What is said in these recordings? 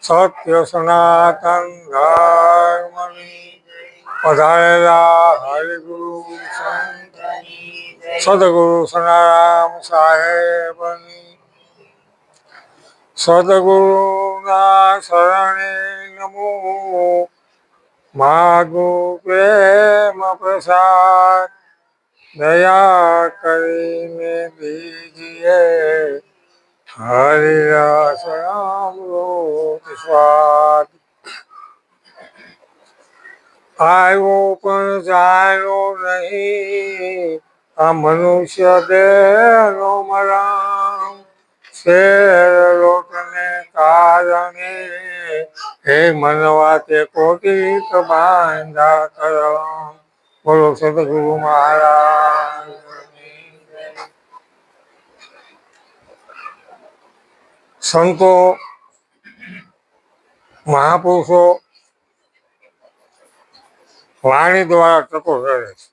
સત્ય સનાતન ધર્મની પધારેલા હરિગુરુ સદગુરુ સનારામ સાહેબની સદગુરુના શરણે નમો માગો પ્રેમ પ્રસાદ દયા કરીને દીજીએ હરિરસ અમૃત સ્વાદ આવ્યો પણ જાયો નહીં આ મનુષ્ય દેહનો મરણ શેર લોટને કારણે હે મનવા તે કોટિક બાંધા કરમ બોલો સદગુરુ મહારાજ સંતો મહાપુરુષો વાણી દ્વારા ટકો કરે છે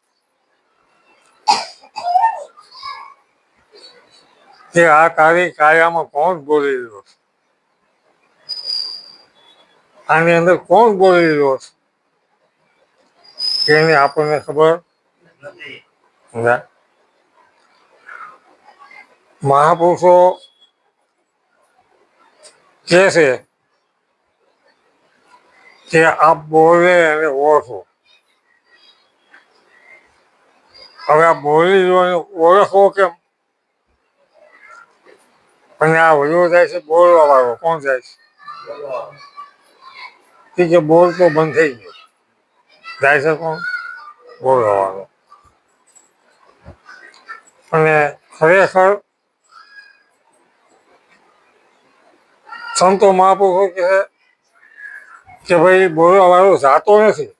કે આ તારી કાયામાં કોણ બોલી રહ્યો છે, આની અંદર કોણ બોલી રહ્યો છે એની આપણને ખબર નથી. મહાપુરુષો કહે છે કે આ બોલે અને ઓળખો. હવે આ બોલી રહ્યો ઓળખવો કેમ? અને આ વયો જાય છે બોલવા વાળો કોણ જાય છે કે બોલતો બંધ થઈ ગયો, જાય છે કોણ? બોલવા વાળો. અને ખરેખર સંતો મહાપુરુષો કહે કે ભાઈ બોલવા વાળો જાતો નથી,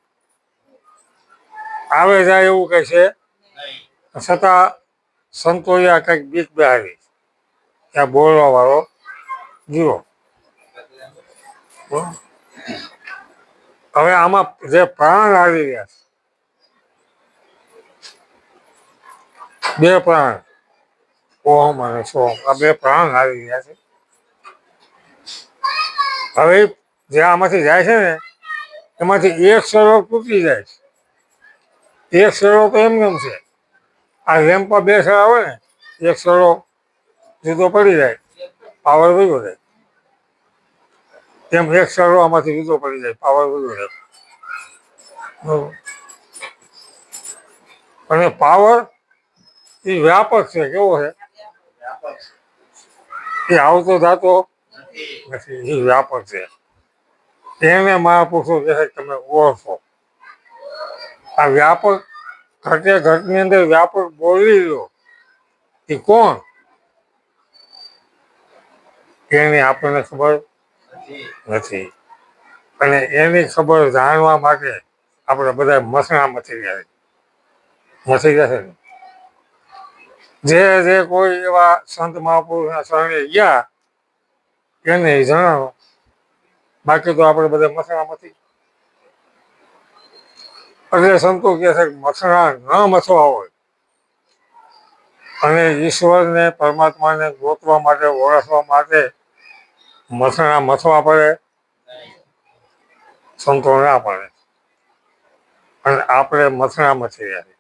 આવે જાય એવું કહે છે, છતાં સંતોએ આ કંઈક બીક બેહાડી ત્યાં બોલવા વાળો ગયો. હવે આમાં જે પ્રાણ આવી રહ્યા છે, બે પ્રાણ ઓમ અને સોમ, આ બે પ્રાણ આવી રહ્યા છે. હવે જે આમાંથી જાય છે ને એમાંથી એક સરો તૂટી જાય છે. એક સરો તો એમ છે, આ લેમ્પમાં બે સરા હોય ને, એક સરો જુદો પડી જાય, પાવર વયો જાય. તેમ એક સરો આમાંથી જુદો પડી જાય, પાવર વયો જાય. અને પાવર એ વ્યાપક છે. કેવો છે? એ આવતો જાતો નથી, એ વ્યાપક છે. એને મહાપુરુષો કહે છે તમે ઓળખો. આ વ્યાપક ઘટે ઘટની અંદર વ્યાપક બોલી રહ્યો એ કોણ? એની આપણને ખબર નથી. અને એની ખબર જાણવા માટે આપણે બધા મસણા મથી ગયા છે. જે કોઈ એવા સંત મહાપુરુષના શરણે ગયા એને જણાવો, બાકી તો આપણે બધા મસણા મથી. એટલે સંતો કહે છે મસણા ન મથવા હોય અને ઈશ્વરને પરમાત્માને ગોતવા માટે ઓળખવા માટે મસણા મથવા પડે, સંતો ના પડે. અને આપણે મસણા મથી રહ્યા.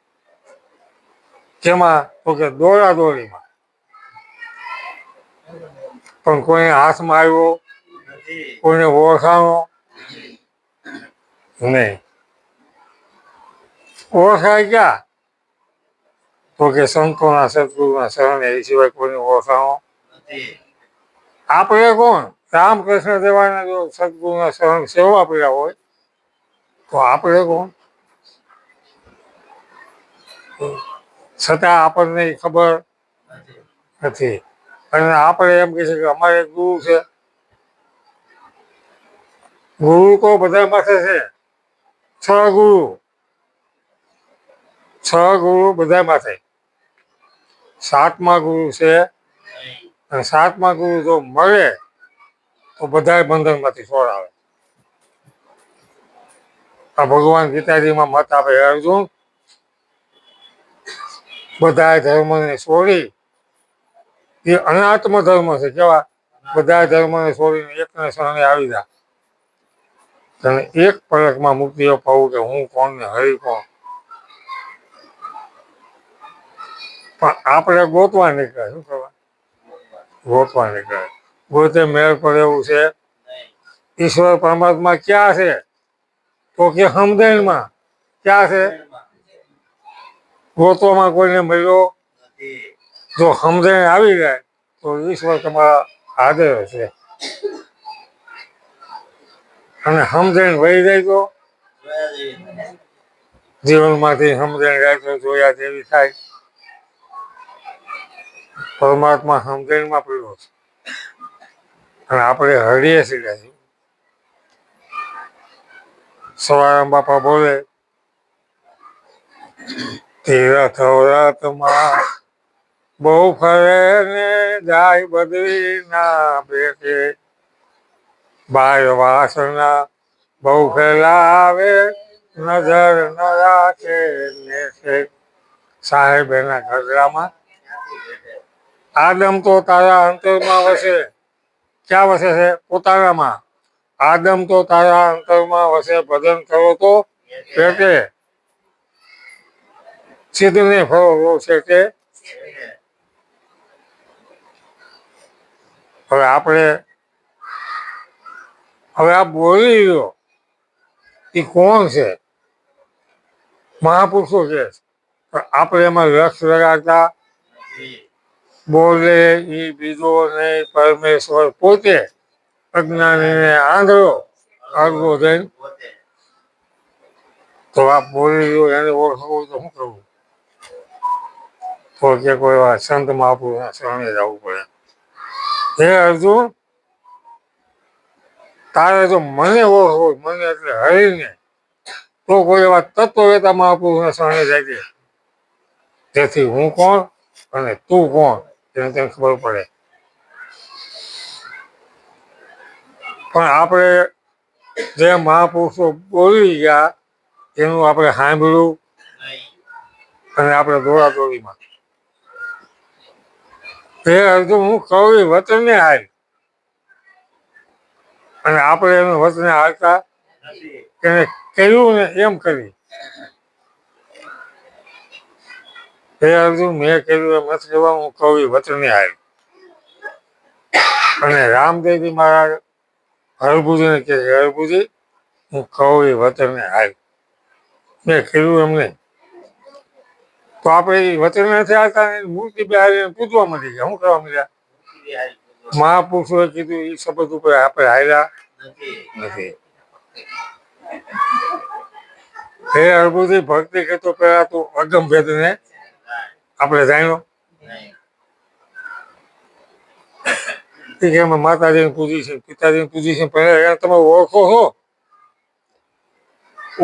કેમાં? તો કે દોડા દોડીમાં. પણ કોઈને હાથમાં આવ્યો, કોઈને ઓળખાણો નહીં. ઓળખાય ક્યાં? તો કે સંતોના સદગુરુના શરણે, એ સિવાય કોઈને ઓળખાણો. આપણે કોણ? રામકૃષ્ણ દેવાના જો સદગુરુના શરણ સેવા પડ્યા હોય તો આપણે કોણ? છતાં આપણને ખબર નથી. અને આપણે એમ કહે છે કે અમારે ગુરુ છે. ગુરુ તો બધા પાસે છે. છ ગુરુ બધા પાસે. સાતમા ગુરુ છે. અને સાતમા ગુરુ જો મળે તો બધા બંધનમાંથી છોડાવે. આ ભગવાન ગીતાજીમાં મત આપે અર્જુન, બધા ધર્મને છોડી, એ અનાત્મ ધર્મ છે. કેવા? બધા ધર્મને છોડીને એકને શરણે આવી જા. તને એક પલકમાં મૂકી અપાવું કે હું કોણ ને હરી કોણ. પણ આપણે ગોતવા નીકળે. શું કરવા? ગોતવા નીકળે. ગોતે મેળ પડે એવું છે. ઈશ્વર પરમાત્મા ક્યાં છે? તો કે સમજણમાં. ક્યાં છે? ગોતવામાં કોઈને મળ્યો. જો સમજણ આવી જાય તો ઈશ્વર તમારા હાજર છે. અને સમજણ વહી જાય તો જીવનમાંથી સમજણ જાય તો જોયા જેવી થાય. પરમાત્મા સમજણમાં પડ્યો છે અને આપણે હળીએ છીએ. સવારામ બાપા બોલે તીરથ વ્રતમાં બહુ ફરે ને જાય બદરી ના પેટે બાય વાસના બહુ ફેલાવે નજર ન રાખે ને સાહેબ એના ગજરામાં આદમ તો તારા અંતરમાં વસે. ક્યાં વસે છે? પોતાનામાં. આદમ તો તારા અંતરમાં વસે ભજન કરો તો પેટે સિદ્ધને ફળો છે કે. હવે આપણે હવે આ બોલી રહ્યો એ કોણ છે? મહાપુરુષો છે. પણ આપણે એમાં લક્ષ લગાડતા બોલે એ બીજો નહીં પરમેશ્વર પોતે અજ્ઞાનીને આંધળો અડગો થઈને. તો આ બોલી રહ્યો એને ઓળખવું તો શું કરવું? તો કે કોઈ વાર સંત મહાપુરુષના શરણે જવું પડે. હે અર્જુન, તારે જો મને ઓળખવું, મને એટલે હરીને, તો કોઈ એવા તત્વવેતા મહાપુરુષના શરણે જાય છે. તેથી હું કોણ અને તું કોણ તેને તને ખબર પડે. પણ આપણે જે મહાપુરુષો બોલી ગયા એનું આપણે સાંભળ્યું અને આપણે દોડાદોડીમાં. હે અર્જુન, હું કવિ વચનને હાલ અને આપણે એનું વચને હાલતા એને કહ્યું ને એમ કરી. હે અર્જુન, મેં કહ્યું એમ નથી કહેવા, હું કવિ વચને હાલ. અને રામદેવજી મહારાજ હરભુજીને કહે છે, હરભુજી હું કવિ વચને હાલ. મેં કહ્યું એમ નહીં. તો આપણે એ વચન નથી આવતા મૂર્તિ બિહારીને પૂજવા માંડી ગયા. શું કરવા માંડ્યા? મહાપુરુષોએ કીધું એ શબ્દ ઉપર આપણે હાલ્યા નથી. હે હરભુજી, ભક્તિ કરતો પેલા તું અગમ ભેદને આપણે જાણ્યો કે અમે માતાજીને પૂજી છે, પિતાજીને પૂજી છે, પહેલા એને તમે ઓળખો છો?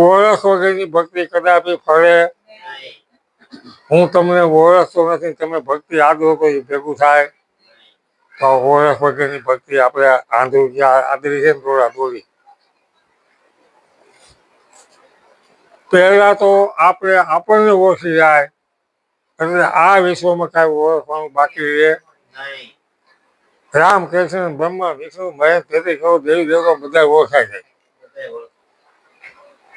ઓળખ વગરની ભક્તિ કદાપી ફળે. હું તમને ઓળખતો નથી, તમે ભક્તિ આદરો તો એ ભેગું થાય. તો ઓળખ વગરની ભક્તિ આપણે આદરી છે ને થોડા દોરી. પહેલા તો આપણે આપણને ઓળખી જાય એટલે આ વિશ્વમાં કાંઈ ઓળખવાનું બાકી રહે. રામ, કૃષ્ણ, બ્રહ્મા, વિષ્ણુ, મહેશ, તેથી કહો દેવી દેવતા બધા ઓળખાય જાય.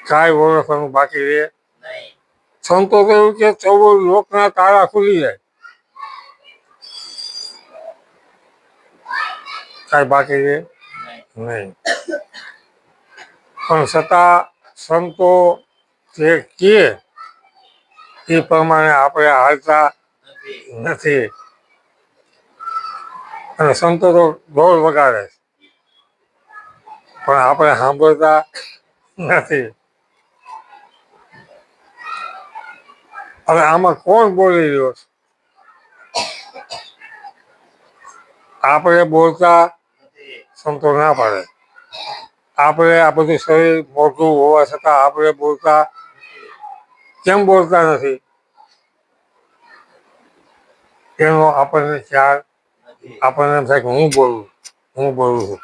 કાંઈ ઓળખવાનું બાકી રહે. સંતો તો એવું કે 14 લોકના તાળા ખુલી જાય. કાંઈ બાકી રહે નહીં. પણ છતાં સંતો જે કહે એ પ્રમાણે આપણે હાલતા નથી. અને સંતો તો ઢોલ વગાડે પણ આપણે સાંભળતા નથી. હવે આમાં કોણ બોલી રહ્યો છે? આપણે બોલતા સંતો ના પાડે. આપણે આ બધું શરીર મોટું હોવા છતાં આપણે બોલતા કેમ બોલતા નથી એનો આપણને ખ્યાલ. આપણને એમ થાય કે હું બોલું છું.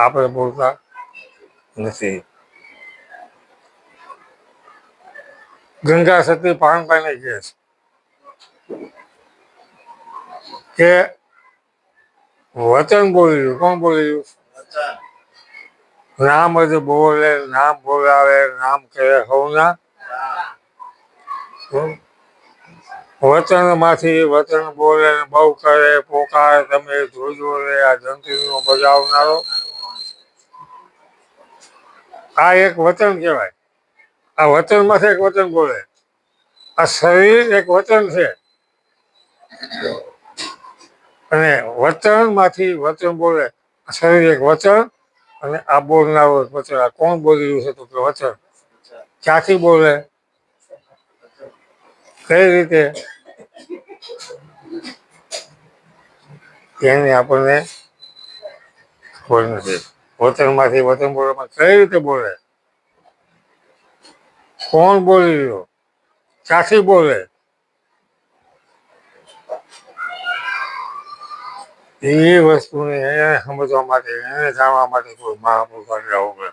આપણે બોલતા નથી. ગંગા સતી પાનબાઈને કહે છે કે વચન બોલી રહ્યું. કોણ બોલી રહ્યું? નામ જ બોલે, નામ બોલાવે, નામ કરે સૌના. વચનમાંથી વચન બોલે, બહુ કરે પોકારે, તમે જોજો રે આ જંત્રીનો બજાવનારો. આ એક વચન કહેવાય. આ વચનમાંથી એક વચન બોલે. આ શરીર એક વચન છે અને વચનમાંથી વચન બોલે. શરીર એક વચન અને આ બોલનારો એક વચન. આ કોણ બોલી રહ્યું છે? તો કે વચન. ક્યાંથી બોલે? કઈ રીતે? એની આપણને ખબર નથી. વચનમાંથી વચન બોલે, કઈ રીતે બોલે? કોણ બોલી રહ્યો? ક્યાંથી બોલે? એ વસ્તુને એને સમજવા માટે, એને જાણવા માટે કોઈ મહાપુરુષ આવવું પડે.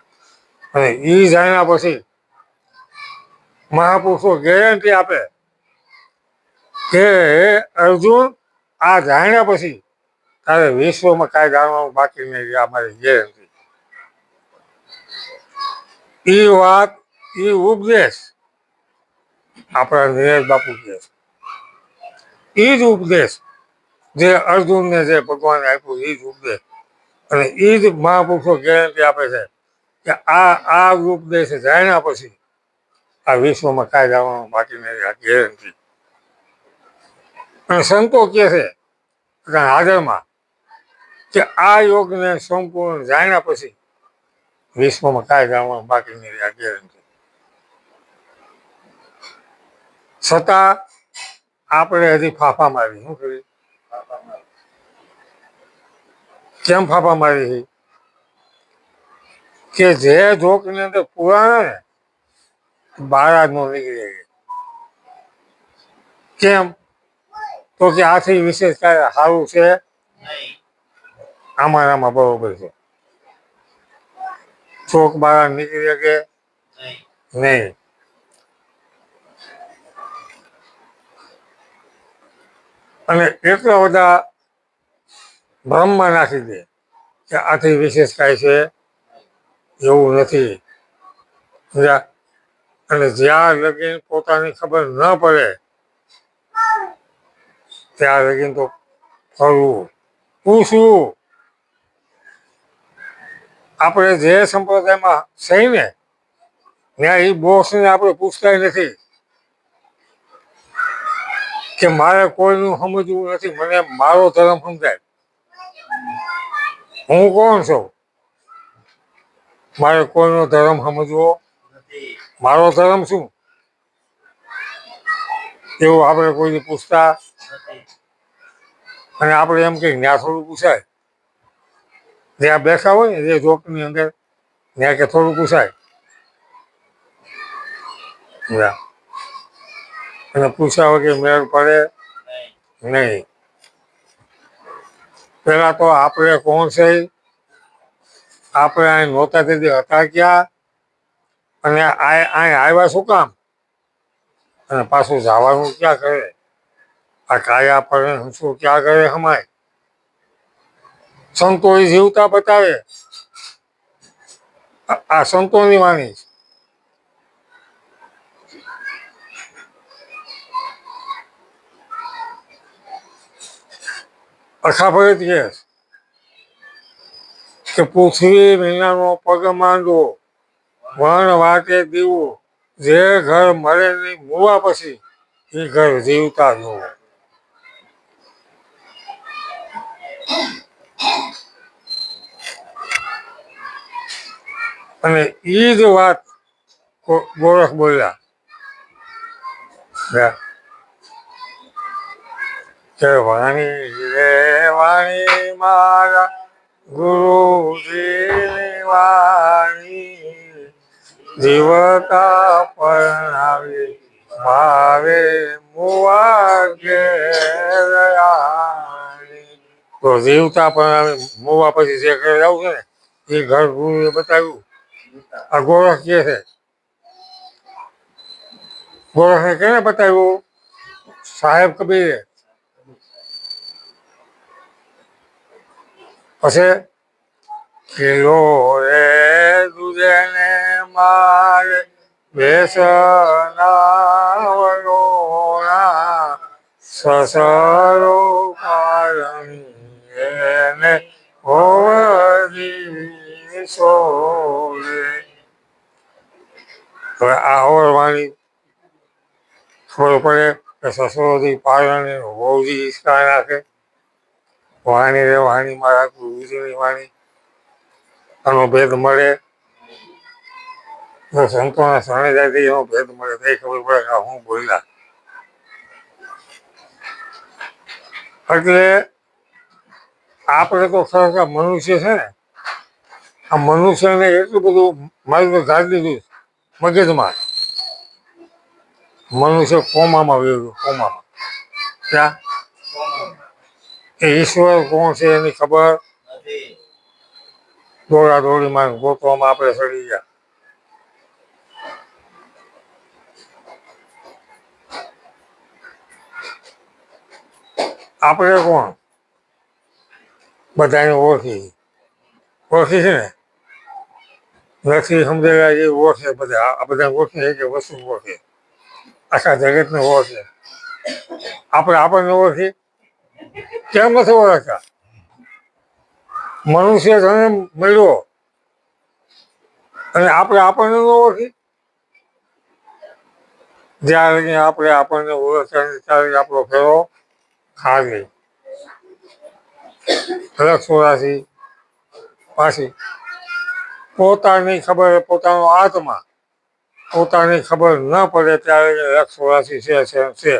અને એ જાણ્યા પછી મહાપુરુષો ગેરંટી આપે કે અર્જુન, આ જાણ્યા પછી તારે વિશ્વમાં કાંઈ જાણવાનું બાકી નહીં. આ મારી ગેરંટી. એ વાત, એ ઉપદેશ આપણા નીરજ બાપુ કહે છે. એ જ ઉપદેશ જે અર્જુનને જે ભગવાને આપ્યું, એ જ ઉપદેશ. અને એ જ મહાપુરુષો ગેરંટી આપે છે કે આ ઉપદેશ જાણ્યા પછી આ વિશ્વમાં કાંઈ જાણવાનું બાકી નહીં. આ ગેરંટી. અને સંતો કહે છે હાજરમાં કે આ યોગને સંપૂર્ણ જાણ્યા પછી વિશ્વમાં કાંઈ જાણવાનું બાકી નહીં. આ ગેરંટી. છતાં આપણે હજી ફાફા મારી. શું કરી? કેમ ફાફા મારી? કે જે જોકની અંદર પુરાણા ને બારા જ નો નીકળી ગઈ. કેમ? તો કે આથી વિશેષ કાંઈ સારું છે આમાં બરોબર છે. ચોક બારા નીકળી શકે નહીં. અને એટલા બધા ભ્રમમાં નાખી દે કે આથી વિશેષ કાંઈ છે એવું નથી. અને જ્યાં લગીન પોતાની ખબર ન પડે ત્યાં લગીન તો ફરવું, પૂછવું. આપણે જે સંપ્રદાયમાં સહી ને ત્યાં એ બોસને આપણે પૂછતા નથી કે મારે કોઈનું સમજવું નથી, મને મારો ધર્મ સમજાય. હું કોણ છું? મારે કોઈનો ધર્મ સમજવો, મારો ધર્મ શું? એવું આપણે કોઈને પૂછતા. અને આપણે એમ કહીએ ત્યાં થોડું પૂછાય. જ્યાં બેઠા હોય ને જે જોકની અંદર ત્યાં કે થોડું પૂછાય. અને પૂછ્યા વગર મેળ પડે નહીં. પેલા તો આપણે કોણ છે? આપણે અહીં નહોતા તેથી હતા ક્યાં? અને અહીં આવ્યા શું કામ? અને પાછું જવાનું ક્યાં કરે? આ કાયા પર શું ક્યાં કરે હમાય? સંતો જીવતા બતાવે. આ સંતોની વાણી. અખાભરત કહે કે પૃથ્વી વિનાનો પગ માંડવો, વણ વાટે દીવું, જે ઘર મળે નહીં મુવા પછી એ ઘર જીવતા જોવો. અને એ જ વાત ગોરખ બોલ્યા કે વાણી રે વાણી મારા ગુરુજીની વાણી, જીવતા પરણાવી ભાવે મુવા ઘેરાણી. તો જીવતા પરણાવી મુવા પછી જે ઘર આવું છે ને એ ઘર ગુરુએ બતાવ્યું. આ ગોરખ કે છે. ગોરખે કેને બતાવ્યું? સાહેબ કબીરે. પછી કિલો રે બેસનાવરોના સસરો કારણે હોવરી સોરે. હવે આ હોરવાની ખબર પડે કે સસરોથી પારણે હોવરી હિસકા નાખે. વાણી રે વાણીમાં રાખવું વીજળી વાણી આનો ભેદ મળે. તો સંતોના શરણે જાય એનો ભેદ મળે તો ખબર પડે કે હું બોલ્યા. એટલે આપણે તો ખરેખર મનુષ્ય છે ને, આ મનુષ્યને એટલું બધું મારું તો ગાડી દીધું મગજમાં. મનુષ્ય કોમામાં વયો કોમામાં. ક્યાં એ ઈશ્વર કોણ છે એની ખબર દોડા દોડીમાં ગોતવામાં આપણે સડી ગયા. આપણે કોણ બધાને ઓળખી ઓળખી છે ને, નથી સમજેલા એ ઓળખે બધા. આ બધા ઓળખે કે વસ્તુ ઓળખે, આખા જગતને ઓળખે. આપણે આપણને ઓળખી કેમ નથી ઓળખતા? મનુષ્ય તને મળ્યો અને આપણે આપણને ન ઓળખી. જ્યારે આપણે આપણને ઓળખતા ત્યારે આપણો ફેરો ખાલી. 84 પાછી પોતાની ખબર પોતાનો આત્મા પોતાની ખબર ન પડે ત્યારે 184 છે.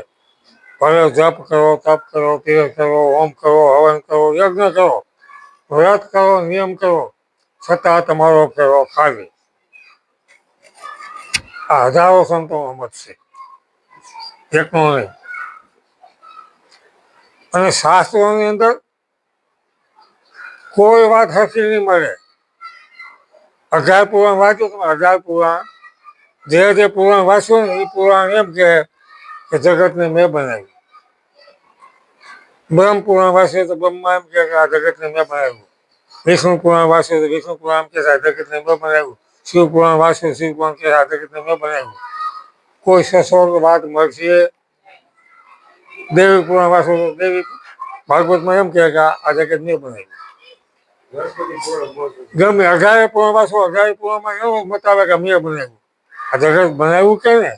ભલે જપ કરો, તપ કરો, તીર્થ કરો, હોમ કરો, હવન કરો, યજ્ઞ કરો, વ્રત કરો, નિયમ કરો, છતાં તમારો ફેરો ખાલી. આ હજારો સંતોનો મત છે, એકનો નહીં. અને શાસ્ત્રોની અંદર કોઈ વાત હરખી નહીં મળે. 18 પુરાણ વાંચ્યું તમે? 18 પુરાણ જે પુરાણ વાંચ્યું ને એ પુરાણ એમ કે જગતને મેં બનાવ્યું. બ્રહ્મ પુરાણ વાંચ્યું તો બ્રહ્મા એમ કે આ જગતને મેં બનાવ્યું. વિષ્ણુ પુરાણ વાંચ્યું તો વિષ્ણુ પુરાણ કે આ જગતને મેં બનાવ્યું. શિવ પુરાણ વાંચ્યું શિવ પુરાણ કે આ જગતને મેં બનાવ્યું. કોઈ સસોર વાત મળશે. દેવી પુરાણ વાંચ્યું તો દેવી ભાગવતમાં એમ કે આ જગત મેં બનાવ્યું. ગમે 18 પુરાણ વાંચો, 18 પુરાણમાં એવો મત આવે કે મેં બનાવ્યું. આ જગત બનાવ્યું કે ને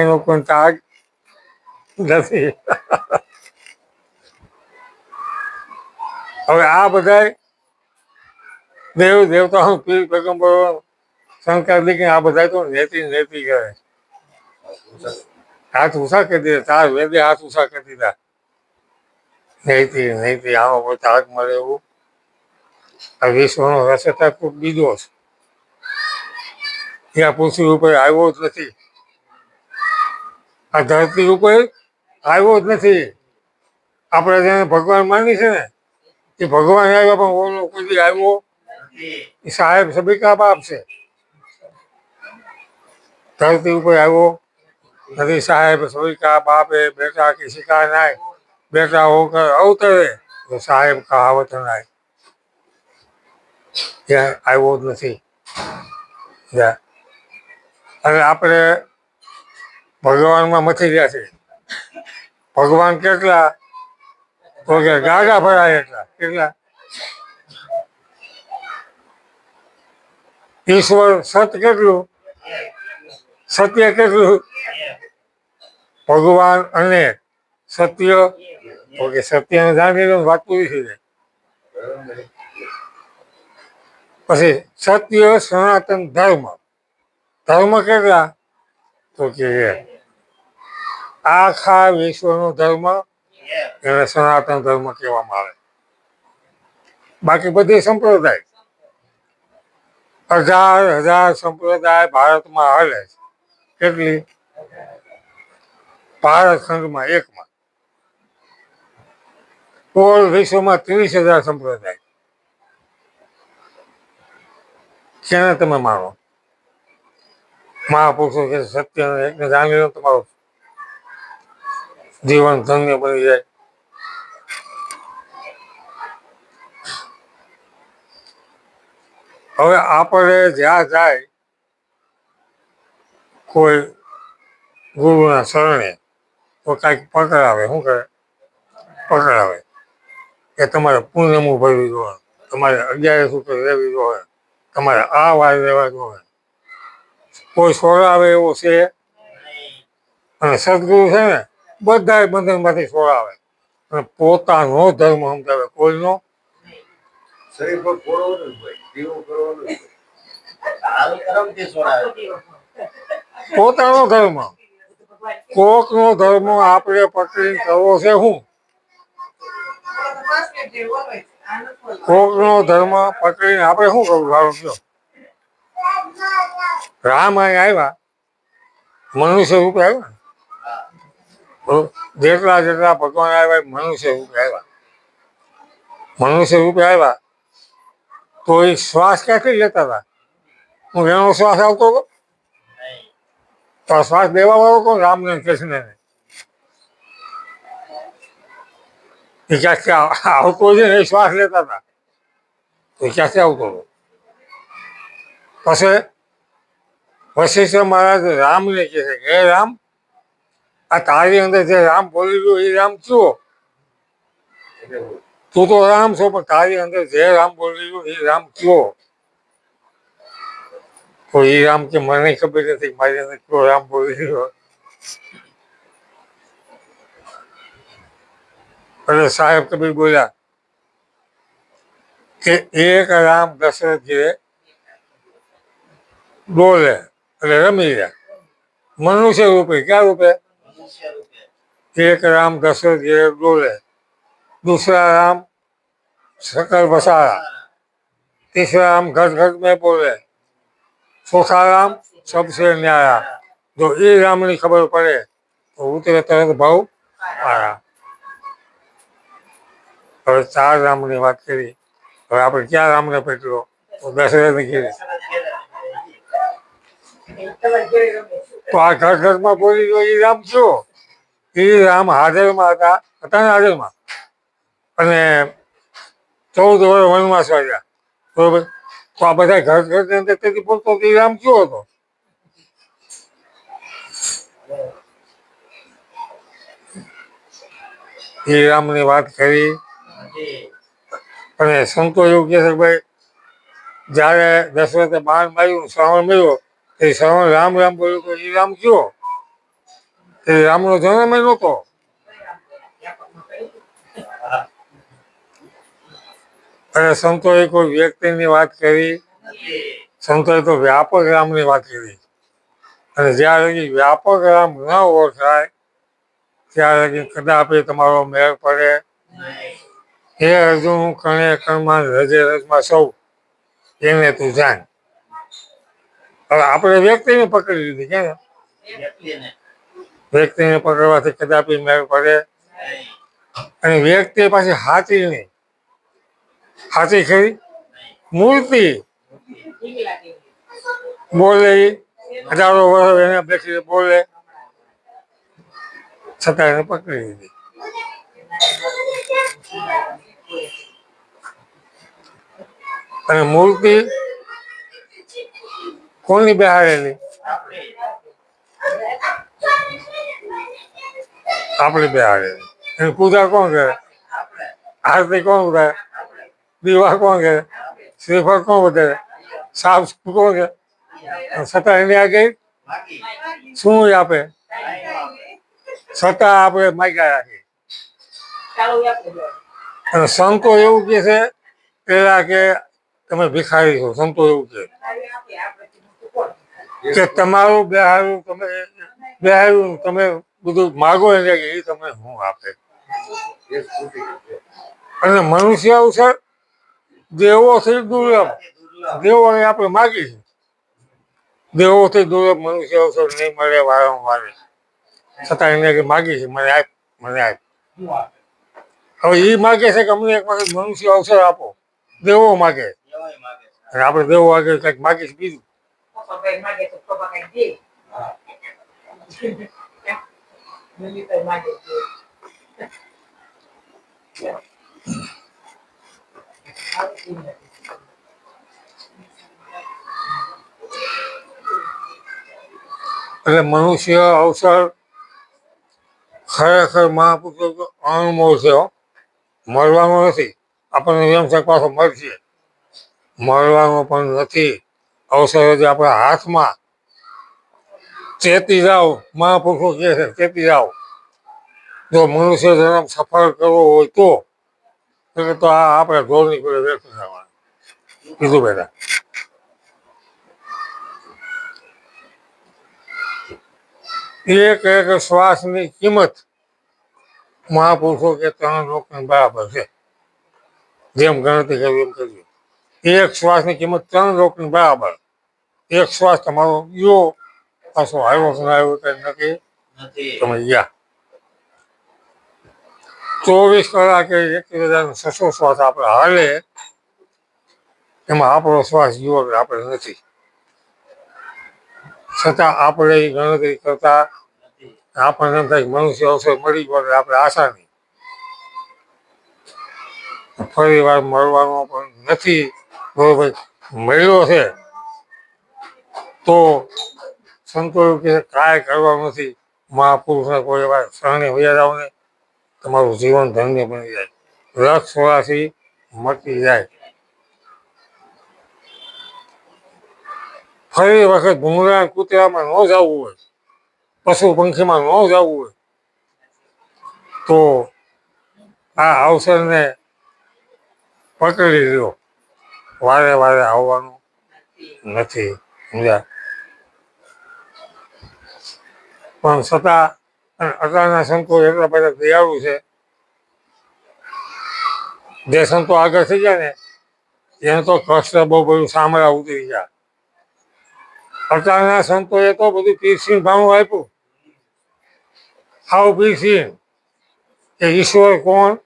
એનો કોઈ તાગ નથી. હવે આ બધા દેવ દેવતાઓ પીર પેગમ્બરો શંકર દીકરી આ બધા તો નેતી નેતી કરે. હાથ ઊંચા કરી દીધા, 4 વેદે હાથ ઊંચા કરી દીધા. નૈતી નૈતી આનો કોઈ તાગ મળે એવું? આ વિશ્વનો રચતા ખૂબ બીજો છે. ત્યાં પૃથ્વી ઉપર આવ્યો જ નથી. આ ધરતી ઉપર આવ્યો જ નથી. આપણે જેને ભગવાન માની છે ને એ ભગવાન આવ્યા પણ ઓલો કોઈ આવ્યો એ સાહેબ સભી કા બાપ છે. ધરતી ઉપર આવ્યો નથી. સાહેબ सभी का बाप है, बेटा किसी का नहीं, बेटा होकर अवतरे तो साहेब कहावत नहीं. ત્યાં આવ્યો જ નથી. અને આપણે ભગવાનમાં મથી ગયા છે. ભગવાન કેટલા? તો કે ગાગા ભરાય એટલા. કેટલા? ઈશ્વર સત કેટલું? સત્ય કેટલું? ભગવાન અને સત્ય. ઓકે, સત્યને જાણી લો વાત પૂરી થઈ જાય. પછી સત્ય સનાતન ધર્મ. ધર્મ કેટલા? તો કે આખા વિશ્વનો ધર્મ એને સનાતન ધર્મ કહેવામાં આવે. બાકી બધી સંપ્રદાય 18,000 સંપ્રદાય ભારતમાં હાલે છે. કેટલી? ભારત ખંડમાં એકમાં. કુલ વિશ્વમાં 30,000 સંપ્રદાય. કેને તમે માનો? મહાપુરુષો કે સત્ય એકને જાણી લો તમારું જીવન ધન્ય બની જાય. હવે આપણે જ્યાં જાય કોઈ ગુરુના શરણે તો કાંઈક પકડાવે, શું કરે? પકડાવે કે તમારે પૂનમું ભરવી જોઈએ, તમારે 11 રૂપિયા લેવી જોઈએ, તમારે આ વાર લેવા જોઈએ. કોઈ છોડાવે એવું છે? અને સદગુરુ છે ને બધા બંધનમાંથી છોડાવે અને પોતાનો ધર્મ સમજાવે, કોઈનો પોતાનો ધર્મ. કોકનો ધર્મ આપણે પકડીને કરવો છે શું? કોકનો ધર્મ પકડીને આપણે શું કરવું? સારું કયો. રામ અહીં આવ્યા, મનુષ્ય રૂપે આવ્યા. જેટલા જેટલા ભગવાન આવ્યા મનુષ્ય રૂપે આવ્યા. મનુષ્ય રૂપે આવ્યા તો એ શ્વાસ ક્યાંથી લેતા હતા? હું એનો શ્વાસ આવતો હતો તો આ શ્વાસ દેવા વાળો કોણ? રામને કૃષ્ણને. એ ક્યાંથી આવતો છે ને એ શ્વાસ લેતા હતા તો ક્યાંથી આવતો હતો? પછી વશિષ્ઠ મહારાજ રામને કહે છે કે હે રામ, આ તારી અંદર જે રામ બોલી રહ્યો એ રામ કયો? તું તો રામ છો પણ તારી અંદર જે રામ બોલી રહ્યો એ રામ કયો? તો એ રામ કે મને ખબર નથી, મારી અંદર કયો રામ બોલી રહ્યો. એટલે સાહેબ કબીર બોલ્યા કે એક રામ દશરથજીએ બોલે એટલે રમી રહ્યા મનુષ્ય રૂપે. ક્યાં રૂપે? એક રામ દશરથજીએ બોલે, दूसरा राम सकल बसारा, तीसरा राम घर घर में बोले, चौथा राम सबसे न्यारा. जो ये राम ની ખબર પડે તો ઉતરે તરત ભાવ મારા. હવે 4 રામની વાત કરી. હવે આપણે ક્યાં રામને પકડ્યો? તો દશરથને કીધી. તો આ ઘર ઘરમાં બોલી ગયો એ રામ કયો? એ રામ હાજરમાં હતા, હતા ને હાજરમાં, અને 14 વર્ષ વનવાસ આવ્યા, બરોબર? તો આ બધા ઘર ઘરની અંદર તેથી બોલતો એ રામ કયો હતો? એ રામની વાત કરી. અને સંતો એવું કહે છે કે ભાઈ જ્યારે દશરથે બાણ માર્યું, શ્રાવણ મળ્યો, એ શ્રાવણ રામ રામ બોલ્યું તો એ રામ કયો? એ રામનો જન્મ નહોતો. અને સંતોએ કોઈ વ્યક્તિની વાત કરી, સંતોએ તો વ્યાપક રામની વાત કરી. અને જ્યાં લગી વ્યાપક રામ ન ઓળખાય ત્યાં લગી કદાપી તમારો મેળ પડે. હે અર્જુન કણે કણમાં રજે રજમાં સૌ એને તું જાણ. હવે આપણે વ્યક્તિને પકડી લીધી. ક્યાં? વ્યક્તિને પકડવાથી કદાપી મેળ પડે. અને વ્યક્તિ પાછી હાથી નહીં. હાથી ખરી મૂર્તિ બોલે, હજારો વર્ષ એને બેસી બોલે, છતાં એને પકડી લીધી. અને મૂર્તિ કોની બેહાડેલી? આપણી બેહાડેલી. એની પૂજા કોણ કરે? આરતી કોણ કરે? દીવા કોણ કરે? શ્રીફળ કોણ વધારે? સાફ કોણ કરે? છતાં એની આગળ શું આપે? છતાં આપણે માગ્યા રાખીએ. અને સંતો એવું કહે છે પેલા કે તમે ભિખારી છો. સંતો એવું કે તમારું બેહારું તમે બેહારું તમે બધું માગો એટલે કે એ તમને શું આપે? અને મનુષ્ય અવસર દેવોથી દુર્લભ. દેવોને આપણે માગી છે, દેવોથી દુર્લભ મનુષ્ય અવસર નહીં મળે વારંવાર, છતાં એને કે માગી છે મને આપ, મને આપ. હવે એ માગે છે કે અમને એક વખત મનુષ્ય અવસર આપો. દેવો માગે અને આપણે દેવો આગળ કંઈક માગીશ બીજું. એટલે મનુષ્ય અવસર ખરેખર મહાપુરુષો અણમોલ છે હો. મળવાનો નથી. આપણને એમ છે પાછો મળશે, મળવાનો પણ નથી. અવસર હજી આપણા હાથમાં. ચેતી જાઓ, મહાપુરુષો કહે છે ચેતી જાઓ. જો મનુષ્ય જન્મ સફળ કરવો હોય તો એટલે તો આ આપણે ઢોરની જોડે બેઠું થવાનું કીધું બેટા. એક એક શ્વાસની કિંમત મહાપુરુષો કે 3 લોકની બરાબર છે. જેમ ગણતરી કરવી એમ કરવી. એક શ્વાસની કિંમત 3 લોકની બરાબર. એક શ્વાસ તમારો ગયો, પાછો આવ્યો કે ના આવ્યો કઈ નક્કી તમે ગયા. 24 કલાકે 21,600 શ્વાસ આપણે હાલે, એમાં આપણો શ્વાસ ગયો એટલે આપણે નથી. છતાં આપણે એ ગણતરી કરતા આપણને એમ થાય મનુષ્ય અવસર મળી ગયો એટલે આપણે આશા નહીં. ફરી વાર મળવાનો પણ નથી. બરોબર, મળ્યો છે તો સંતો કે કાંઈ કરવાનું નથી. મહાપુરુષને કોઈ વાર શરણે વયા જાવ ને તમારું જીવન ધન્ય બની જાય. લક્ષ વર્ષથી મટી જાય. ફરી વખત ભૂંગળા કૂતરામાં ન જવું હોય, પશુ પંખીમાં ન જવું હોય તો આ અવસરને પકડી લ્યો. વારે વારે આવવાનું નથી. સમજ્યા? પણ છતાં અત્યારના સંતો એટલા બધા દયાળુ છે. જે સંતો આગળ થઈ ગયા ને એને તો કષ્ટ બહુ બધું સાંભળા ઉતરી ગયા. અત્યારના સંતોએ તો બધું પીરસીને ભાણું આપ્યું. હાવ પીરસીને કે ઈશ્વર કોણ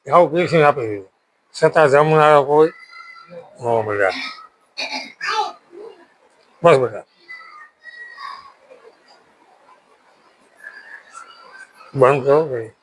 હાવ પીરસીને આપી દીધું. છતાં જમનારો કોઈ ન મળ્યા. બસ બેટા બંધ કરો ભાઈ.